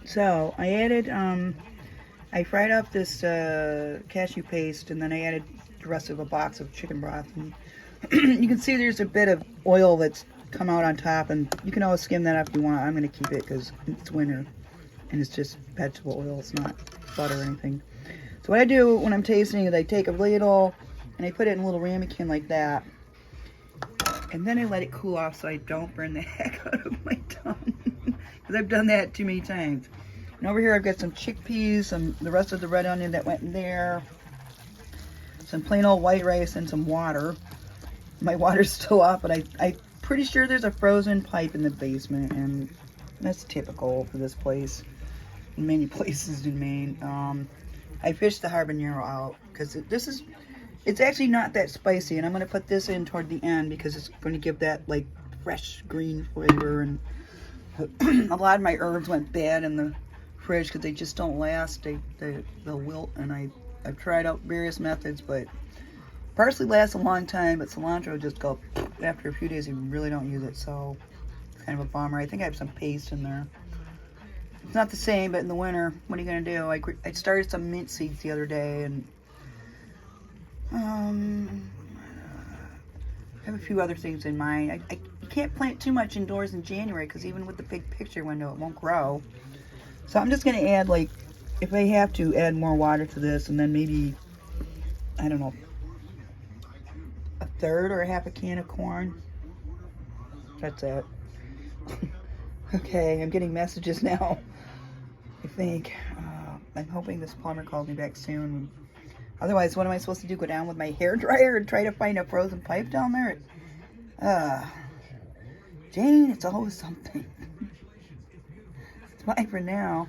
So I added, I fried up this cashew paste, and then I added the rest of a box of chicken broth. And you can see there's a bit of oil that's come out on top, and you can always skim that up if you want. I'm going to keep it because it's winter, and it's just vegetable oil. It's not butter or anything. So what I do when I'm tasting is I take a ladle, and I put it in a little ramekin like that. And then I let it cool off so I don't burn the heck out of my tongue. Because I've done that too many times. And over here I've got some chickpeas, the rest of the red onion that went in there, some plain old white rice, and some water. My water's still off, but I'm pretty sure there's a frozen pipe in the basement, and that's typical for this place. In many places in Maine. I fished the habanero out because it's actually not that spicy, and I'm going to put this in toward the end because it's going to give that like fresh green flavor. And a lot of my herbs went bad in the fridge because they just don't last. They'll wilt, and I've tried out various methods, but parsley lasts a long time, but cilantro just go after a few days. You really don't use it, so it's kind of a bummer. I think I have some paste in there. It's not the same, but in the winter, what are you going to do? I started some mint seeds the other day, and I have a few other things in mind. You can't plant too much indoors in January because even with the big picture window, it won't grow. So I'm just going to add, like, if I have to, add more water to this, and then maybe, I don't know, a third or a half a can of corn. That's it. Okay, I'm getting messages now. I think. I'm hoping this plumber calls me back soon. Otherwise, what am I supposed to do? Go down with my hair dryer and try to find a frozen pipe down there? Jane, it's always something. It's bye for now.